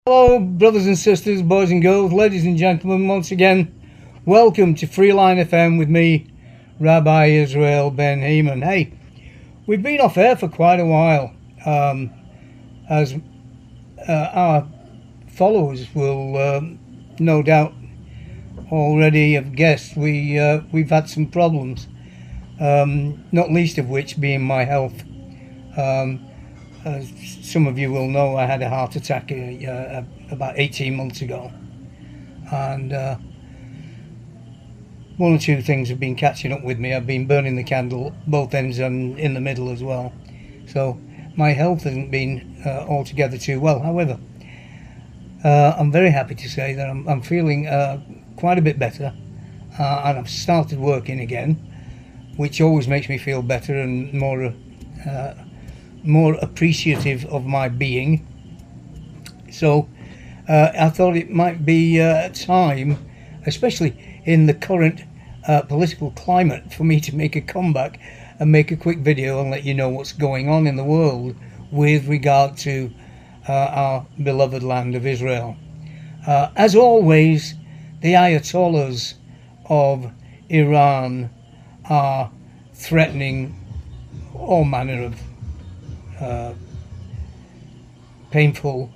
Hello, brothers and sisters, boys and girls, ladies and gentlemen, once again, welcome to Freeline FM with me, Rabbi Israel Ben Heeman. Hey, we've been off air for quite a while, as our followers will no doubt already have guessed. We've had some problems, not least of which being my health. As some of you will know, I had a heart attack about 18 months ago, and one or two things have been catching up with me. I've been burning the candle both ends and in the middle as well, so my health hasn't been altogether too well. However, I'm very happy to say that I'm feeling quite a bit better, and I've started working again, which always makes me feel better and more appreciative of my being. So I thought it might be time, especially in the current political climate, for me to make a comeback and make a quick video and let you know what's going on in the world with regard to our beloved land of Israel. As always, the Ayatollahs of Iran are threatening all manner of painful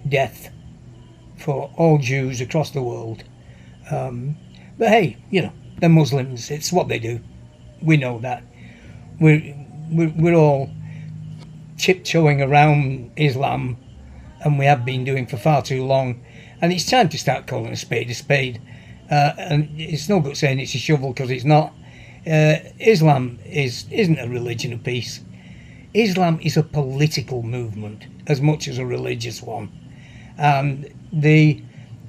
death for all Jews across the world. But hey, they're Muslims. It's what they do. We know that. We're all tiptoeing around Islam, and we have been doing for far too long. And it's time to start calling a spade a spade. And it's no good saying it's a shovel, because it's not. Islam isn't a religion of peace. Islam is a political movement as much as a religious one, and the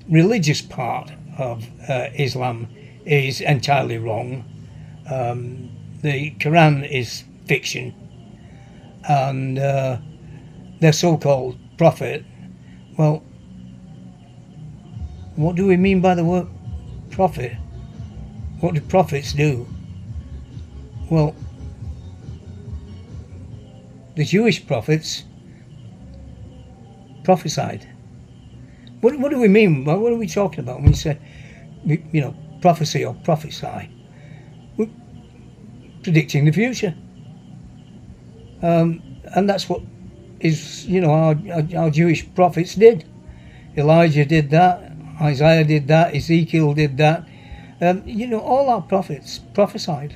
religious part of Islam is entirely wrong. The Quran is fiction, and their so-called prophet, well, what do we mean by the word prophet? What do prophets do? Well, the Jewish prophets prophesied. What do we mean? What are we talking about when we say, prophecy or prophesy? We're predicting the future. And that's what our Jewish prophets did. Elijah did that. Isaiah did that. Ezekiel did that. All our prophets prophesied.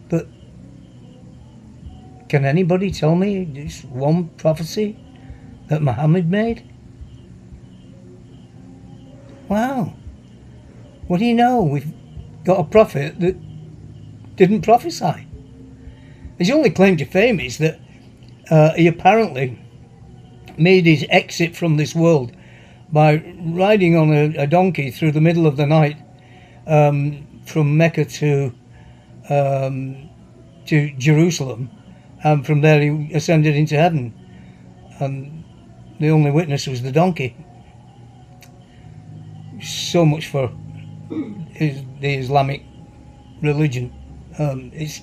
But can anybody tell me this one prophecy that Muhammad made? Wow. What do you know? We've got a prophet that didn't prophesy. His only claim to fame is that he apparently made his exit from this world by riding on a donkey through the middle of the night from Mecca to Jerusalem, and from there he ascended into heaven, and the only witness was the donkey. So much for the Islamic religion. It's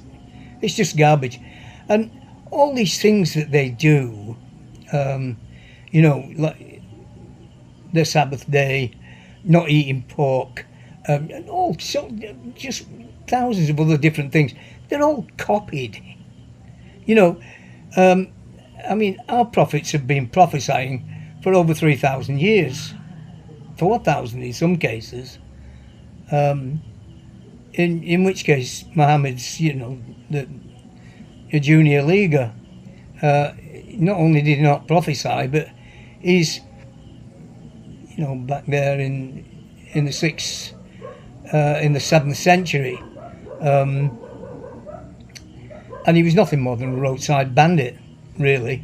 just garbage, and all these things that they do, like their Sabbath day, not eating pork, and all just thousands of other different things. They're all copied. Our prophets have been prophesying for over 3,000 years, 4,000 in some cases. In which case, Muhammad's, a junior leaguer. Not only did he not prophesy, but he's, back there in the 7th century. And he was nothing more than a roadside bandit, really.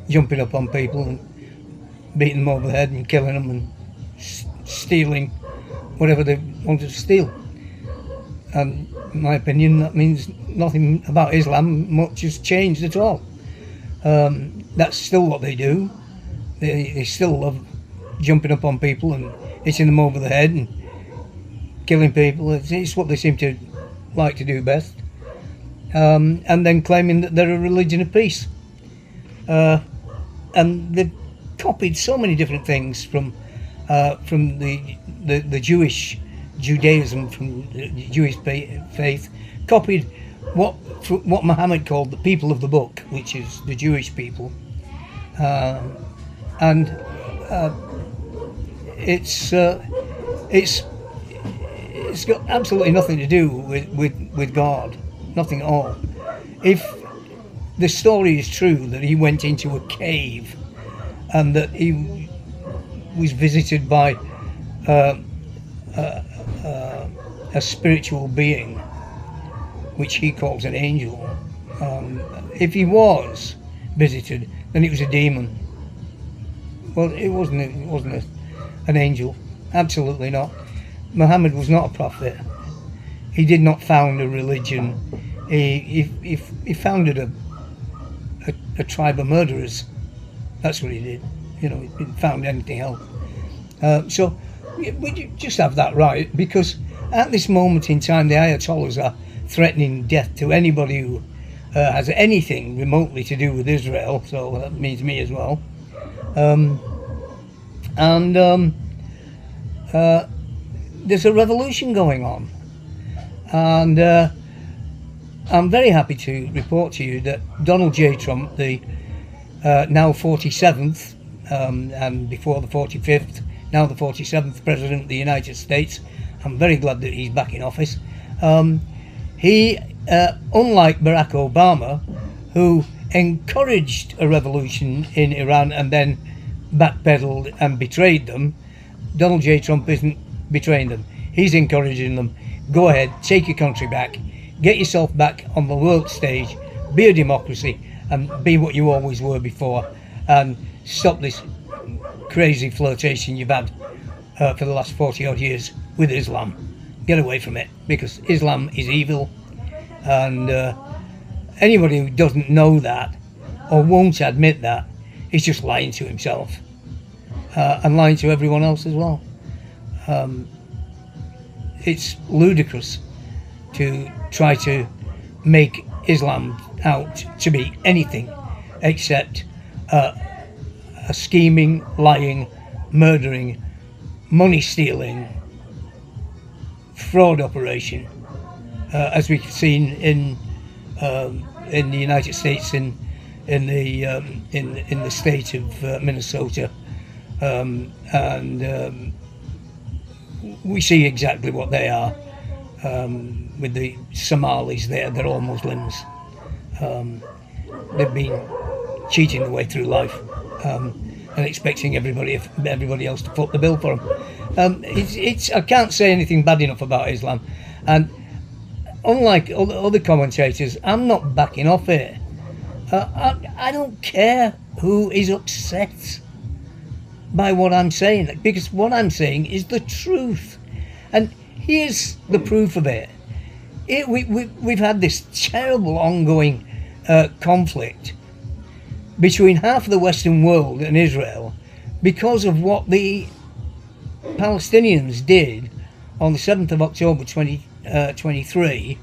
Jumping up on people and beating them over the head and killing them and stealing whatever they wanted to steal. And in my opinion, that means nothing about Islam much has changed at all. That's still what they do. They still love jumping up on people and hitting them over the head and killing people. It's what they seem to like to do best. and then claiming that they're a religion of peace. And they've copied so many different things from the Jewish Judaism, from the Jewish faith, copied what Muhammad called the people of the book, which is the Jewish people, and it's got absolutely nothing to do with God, nothing at all. If the story is true that he went into a cave and that he was visited by a spiritual being, which he calls an angel. If he was visited, then it was a demon. Well, it wasn't an angel. Absolutely not. Muhammad was not a prophet. He did not found a religion. He founded a tribe of murderers. That's what he did. He didn't found anything else. So we just have that right, because at this moment in time, the Ayatollahs are threatening death to anybody who has anything remotely to do with Israel. So that means me as well. There's a revolution going on, and I'm very happy to report to you that Donald J. Trump, the now 47th and before the 45th, now the 47th President of the United States, I'm very glad that he's back in office. He, unlike Barack Obama, who encouraged a revolution in Iran and then backpedaled and betrayed them, Donald J. Trump isn't betraying them. He's encouraging them. Go ahead, take your country back, get yourself back on the world stage, be a democracy, and be what you always were before, and stop this crazy flirtation you've had for the last 40 odd years with Islam. Get away from it, because Islam is evil, and anybody who doesn't know that or won't admit that is just lying to himself and lying to everyone else as well. It's ludicrous to try to make Islam out to be anything except a scheming, lying, murdering, money-stealing fraud operation, as we've seen in the United States, in the state of Minnesota, and we see exactly what they are with the Somalis. They're all Muslims. They've been cheating their way through life and expecting everybody else to foot the bill for them. I can't say anything bad enough about Islam, and unlike other commentators, I'm not backing off it. I don't care who is upset by what I'm saying, because what I'm saying is the truth. And here's the proof of it. We've had this terrible ongoing conflict between half of the Western world and Israel because of what the Palestinians did on the 7th of October 2023,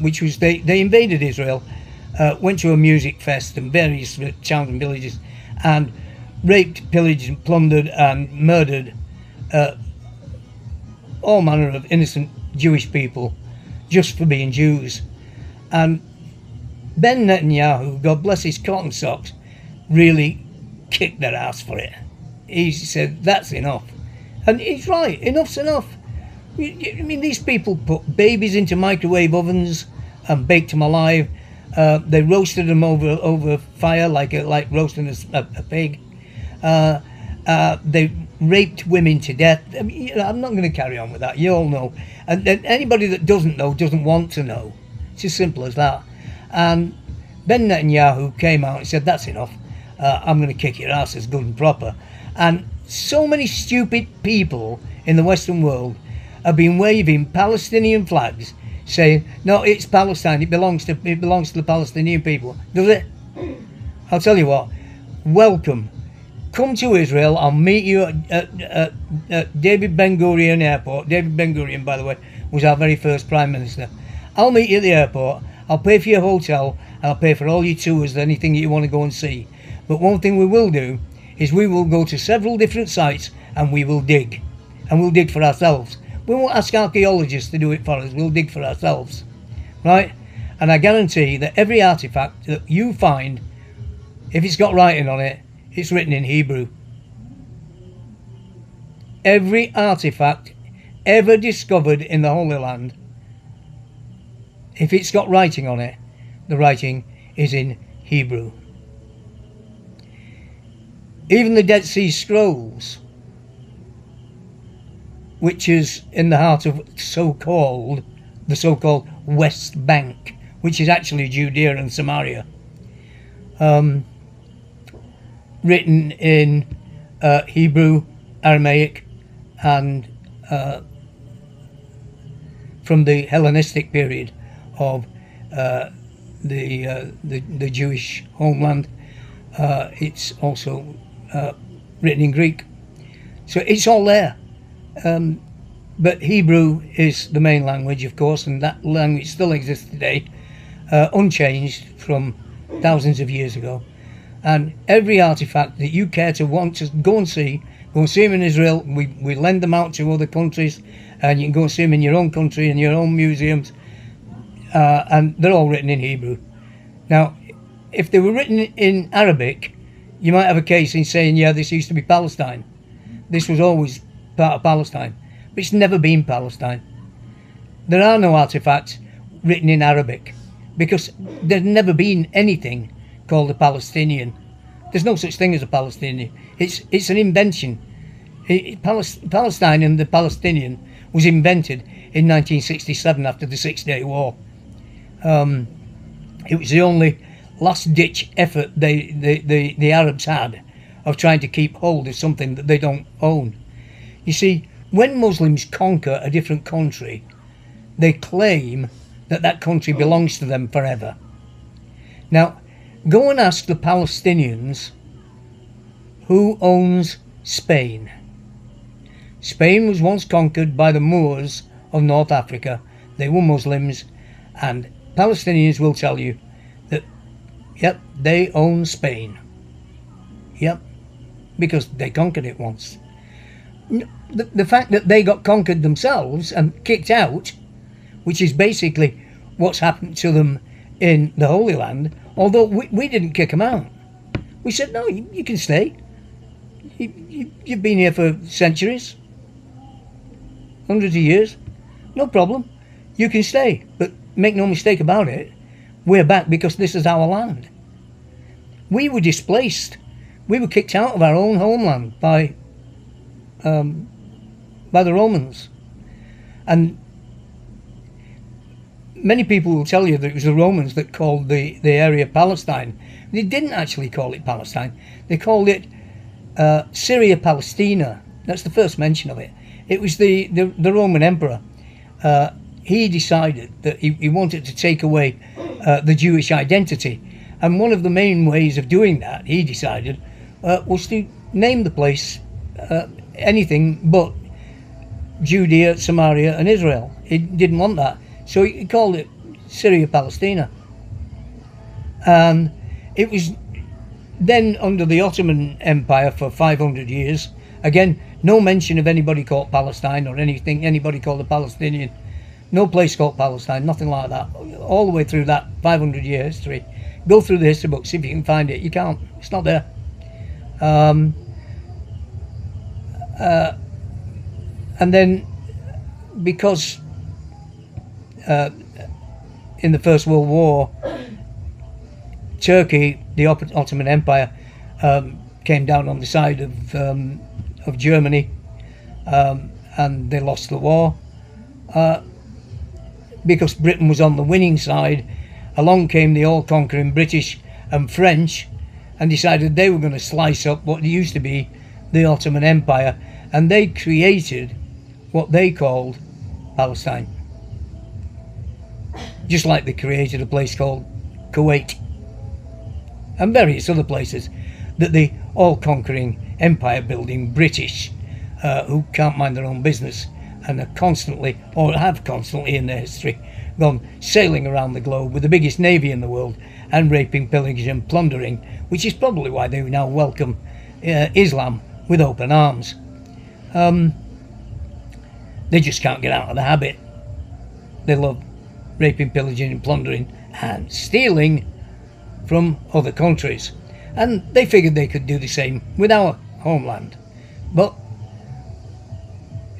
which was they invaded Israel, went to a music fest and various towns and villages, and raped, pillaged and plundered and murdered all manner of innocent Jewish people just for being Jews. And Ben Netanyahu, God bless his cotton socks, really kicked their ass for it. He said, that's enough. And he's right, enough's enough. I mean, these people put babies into microwave ovens and baked them alive. They roasted them over fire like roasting a pig. They raped women to death. I mean, I'm not going to carry on with that. You all know. And anybody that doesn't know doesn't want to know. It's as simple as that. And Ben Netanyahu came out and said, that's enough. I'm going to kick your asses good and proper. And so many stupid people in the Western world have been waving Palestinian flags, saying, no, it's Palestine, it belongs to the Palestinian people. Does it? I'll tell you what, welcome. Come to Israel. I'll meet you at David Ben-Gurion Airport. David Ben-Gurion, by the way, was our very first Prime Minister. I'll meet you at the airport. I'll pay for your hotel, and I'll pay for all your tours, anything that you want to go and see. But one thing we will do is we will go to several different sites and we will dig. And we'll dig for ourselves. We won't ask archaeologists to do it for us, we'll dig for ourselves. Right? And I guarantee that every artifact that you find, if it's got writing on it, it's written in Hebrew. Every artifact ever discovered in the Holy Land, if it's got writing on it, the writing is in Hebrew. Even the Dead Sea Scrolls, which is in the heart of the so-called West Bank, which is actually Judea and Samaria, written in Hebrew, Aramaic, and from the Hellenistic period of the Jewish homeland. It's also written in Greek, so it's all there. But Hebrew is the main language, of course, and that language still exists today, unchanged from thousands of years ago. And every artifact that you care to want to go and see them in Israel. We lend them out to other countries, and you can go and see them in your own country, in your own museums, and they're all written in Hebrew. Now, if they were written in Arabic, you might have a case in saying, yeah, this used to be Palestine. This was always part of Palestine, but it's never been Palestine. There are no artifacts written in Arabic because there's never been anything called a Palestinian. There's no such thing as a Palestinian. It's an invention. Palestine and the Palestinian was invented in 1967 after the 6-Day War. It was the only last-ditch effort the Arabs had of trying to keep hold of something that they don't own. You see, when Muslims conquer a different country, they claim that that country belongs to them forever. Now, go and ask the Palestinians who owns Spain. Spain was once conquered by the Moors of North Africa. They were Muslims, and Palestinians will tell you that, yep, they own Spain. Yep, because they conquered it once. The fact that they got conquered themselves and kicked out, which is basically what's happened to them in the Holy Land, although we didn't kick them out. We said, no, you can stay. You've been here for centuries, hundreds of years, no problem. You can stay, but make no mistake about it, we're back because this is our land. We were displaced. We were kicked out of our own homeland by the Romans. And many people will tell you that it was the Romans that called the area Palestine. They didn't actually call it Palestine. They called it Syria Palestina. That's the first mention of it. It was the Roman emperor. He decided that he wanted to take away the Jewish identity. And one of the main ways of doing that, he decided, was to name the place anything but Judea, Samaria and Israel. He didn't want that. So he called it Syria Palestina. And it was then under the Ottoman Empire for 500 years. Again, no mention of anybody called Palestine or anybody called a Palestinian. No place called Palestine, nothing like that. All the way through that 500-year history. Go through the history books, see if you can find it. You can't. It's not there. And then, because in the First World War, Turkey, the Ottoman Empire, came down on the side of Germany, and they lost the war. Because Britain was on the winning side, along came the all-conquering British and French and decided they were going to slice up what used to be the Ottoman Empire, and they created what they called Palestine. Just like they created a place called Kuwait and various other places that the all-conquering empire-building British, who can't mind their own business and are constantly, or have constantly in their history, gone sailing around the globe with the biggest navy in the world and raping, pillaging and plundering, which is probably why they now welcome Islam with open arms. They just can't get out of the habit. They love raping, pillaging and plundering and stealing from other countries. And they figured they could do the same with our homeland. But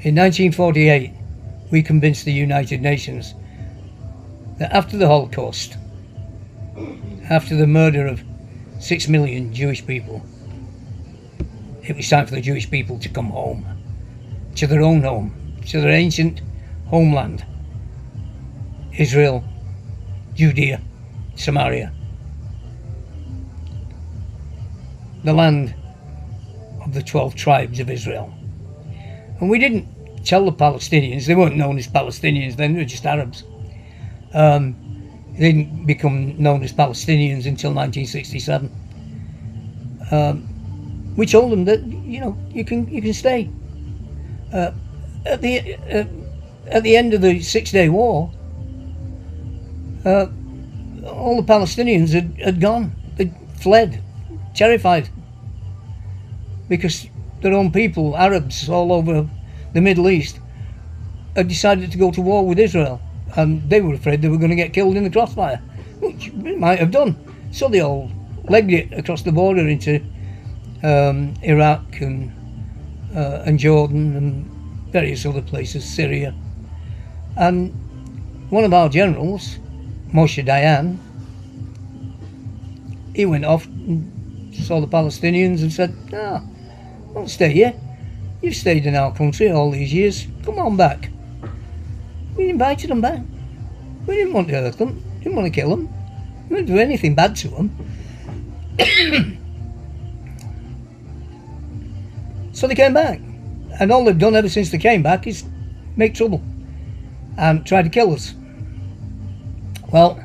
in 1948, we convinced the United Nations that after the Holocaust, after the murder of 6 million Jewish people, it was time for the Jewish people to come home, to their own home, to their ancient homeland, Israel, Judea, Samaria, the land of the 12 tribes of Israel. And we didn't tell the Palestinians, they weren't known as Palestinians then, they were just Arabs. They didn't become known as Palestinians until 1967. We told them that, you know, you can stay. At the end of the 6-day war, all the Palestinians had gone. They'd fled, terrified, because their own people, Arabs all over the Middle East, had decided to go to war with Israel, and they were afraid they were going to get killed in the crossfire, which they might have done. So they all legged it across the border into Iraq and Jordan and various other places, Syria. And one of our generals, Moshe Dayan, he went off and saw the Palestinians and said, don't stay here. You've stayed in our country all these years. Come on back. We invited them back. We didn't want to hurt them. Didn't want to kill them. We didn't do anything bad to them. So they came back. And all they've done ever since they came back is make trouble and try to kill us. Well,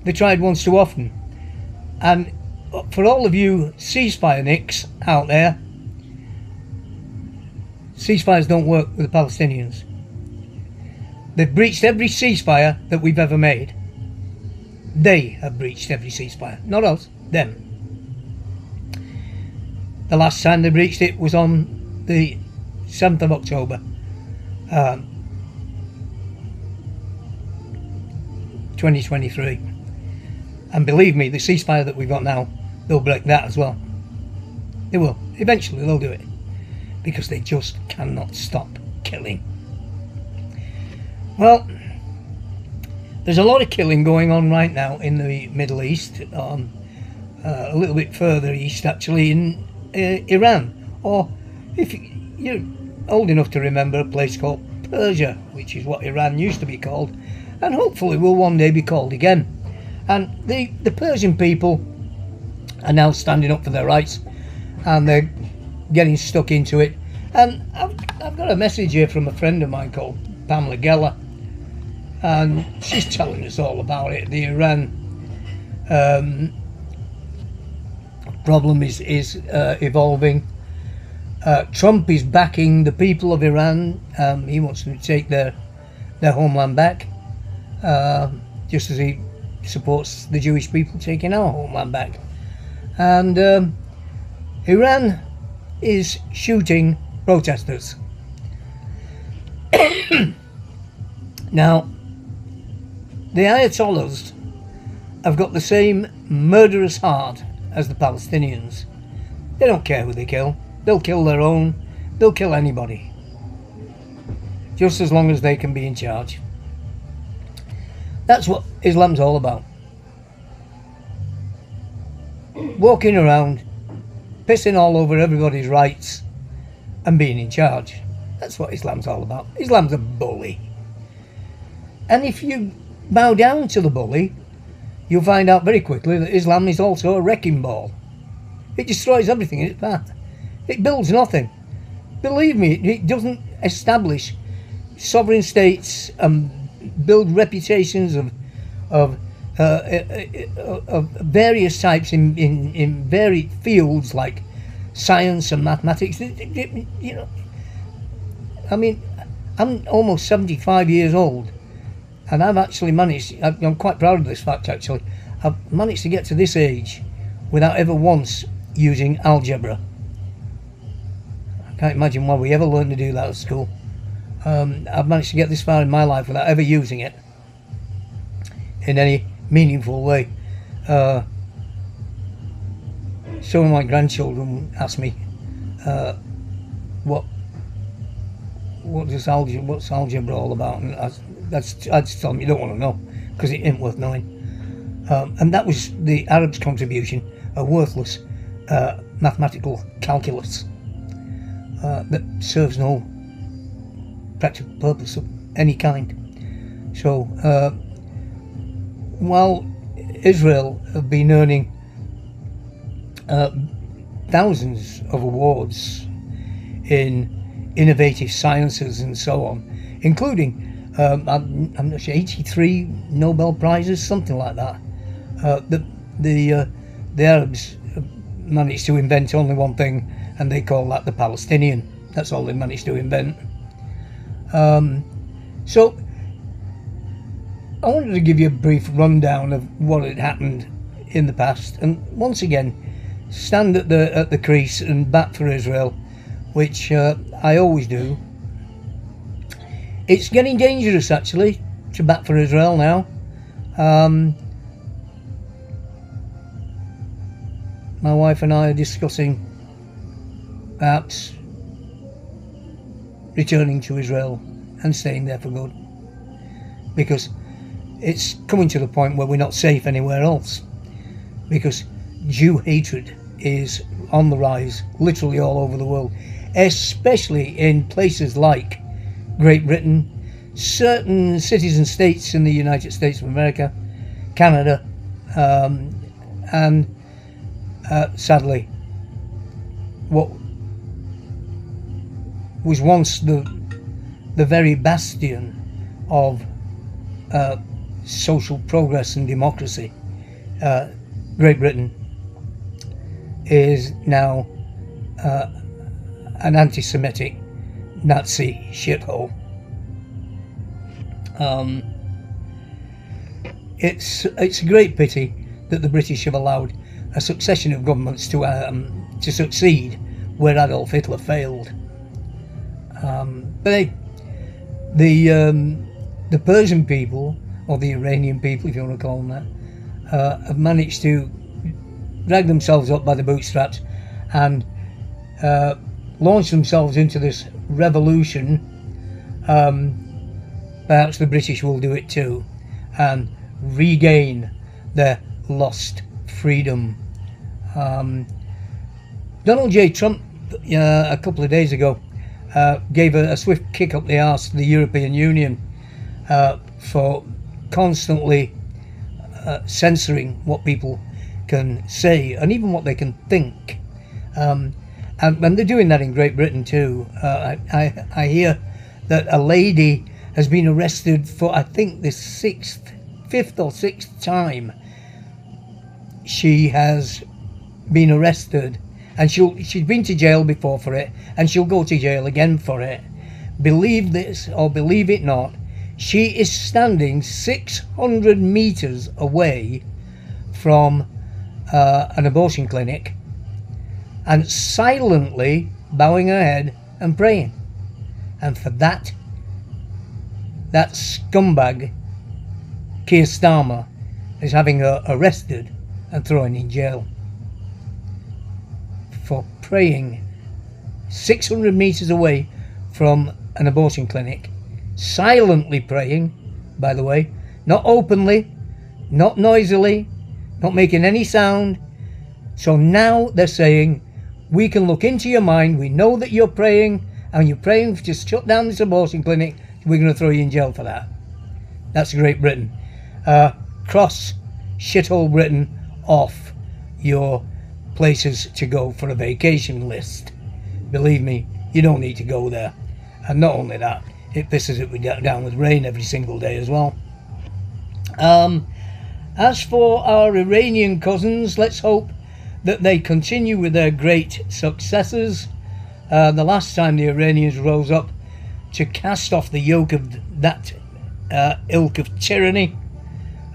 they tried once too often. And for all of you ceasefire nicks out there, ceasefires don't work with the Palestinians. They've breached every ceasefire that we've ever made. They have breached every ceasefire, not us, them. The last time they breached it was on the 7th of October, 2023. And believe me, the ceasefire that we've got now, they'll break that as well. They will. Eventually they'll do it. Because they just cannot stop killing. Well, there's a lot of killing going on right now in the Middle East, a little bit further east actually, in Iran. Or if you're old enough to remember, a place called Persia, which is what Iran used to be called, and hopefully will one day be called again. And the Persian people are now standing up for their rights, and they're getting stuck into it. And I've got a message here from a friend of mine called Pamela Geller, and she's telling us all about it. The Iran problem is evolving. Trump is backing the people of Iran. He wants them to take their homeland back, just as he supports the Jewish people taking our homeland back. And Iran is shooting protesters. Now, the Ayatollahs have got the same murderous heart as the Palestinians. They don't care who they kill. They'll kill their own. They'll kill anybody, just as long as they can be in charge. That's what Islam's all about. Walking around, pissing all over everybody's rights and being in charge. That's what Islam's all about. Islam's a bully. And if you bow down to the bully, you'll find out very quickly that Islam is also a wrecking ball. It destroys everything in its path. It builds nothing. Believe me, it doesn't establish sovereign states and build reputations of various types in varied fields like science and mathematics. You know, I mean, I'm almost 75 years old, And I've actually managed, I'm quite proud of this fact actually, I've managed to get to this age without ever once using algebra. I can't imagine why we ever learned to do that at school. I've managed to get this far in my life without ever using it in any meaningful way. Some of my grandchildren ask me, what's algebra all about? And I just tell them you don't want to know, because it ain't worth knowing. And that was the Arabs' contribution, a worthless mathematical calculus that serves no practical purpose of any kind. So while Israel have been earning thousands of awards in innovative sciences and so on, including I'm not sure 83 Nobel Prizes, something like that. The Arabs managed to invent only one thing, and they call that the Palestinian. That's all they managed to invent. So I wanted to give you a brief rundown of what had happened in the past, and once again stand at the crease and bat for Israel, which I always do. It's getting dangerous actually to bat for Israel now. My wife and I are discussing perhaps returning to Israel and staying there for good, because it's coming to the point where we're not safe anywhere else, because Jew hatred is on the rise literally all over the world, especially in places like Great Britain, certain cities and states in the United States of America, Canada, and sadly what was once the very bastion of social progress and democracy, Great Britain, is now an anti-Semitic Nazi shithole. It's a great pity that the British have allowed a succession of governments to succeed where Adolf Hitler failed. But hey, the Persian people, or the Iranian people, if you want to call them that, have managed to drag themselves up by the bootstraps and launch themselves into this revolution. Perhaps the British will do it too and regain their lost freedom. Donald J. Trump a couple of days ago gave a swift kick up the arse to the European Union for constantly censoring what people can say and even what they can think. And they're doing that in Great Britain too. I hear that a lady has been arrested for, I think, the fifth or sixth time she has been arrested, and she's been to jail before for it, and she'll go to jail again for it. Believe this or believe it not, she is standing 600 meters away from an abortion clinic and silently bowing her head and praying. And for that scumbag Keir Starmer is having her arrested and thrown in jail for praying 600 meters away from an abortion clinic, silently praying, by the way, not openly, not noisily, not making any sound. So now they're saying, we can look into your mind, we know that you're praying, and you're praying to shut down this abortion clinic, we're going to throw you in jail for that. That's Great Britain. Cross shithole Britain off your places to go for a vacation list. Believe me, you don't need to go there. And not only that, it pisses it down with rain every single day as well. As for our Iranian cousins, let's hope that they continue with their great successes. The last time the Iranians rose up to cast off the yoke of that ilk of tyranny.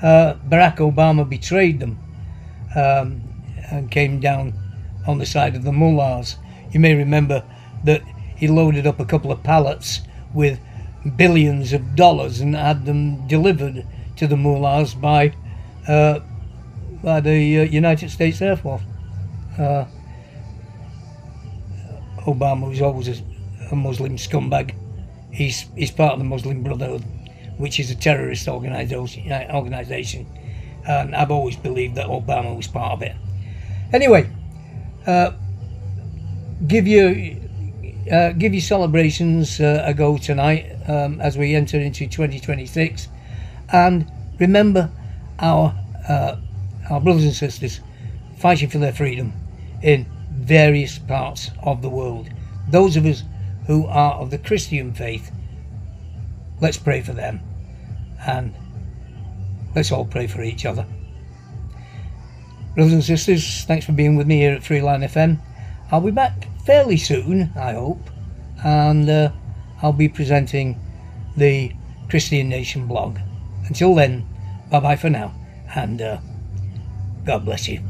Barack Obama betrayed them and came down on the side of the mullahs. You may remember that he loaded up a couple of pallets with billions of dollars and had them delivered to the mullahs by the United States Air Force. Obama was always a Muslim scumbag. He's part of the Muslim Brotherhood, which is a terrorist organisation, and I've always believed that Obama was part of it. Anyway, give your celebrations a go tonight as we enter into 2026, and remember our brothers and sisters fighting for their freedom in various parts of the world. Those of us who are of the Christian faith, let's pray for them, and let's all pray for each other. Brothers and sisters, thanks for being with me here at Freeline FM. I'll be back fairly soon, I hope, and I'll be presenting the Christian Nation blog. Until then, bye bye for now, and God bless you.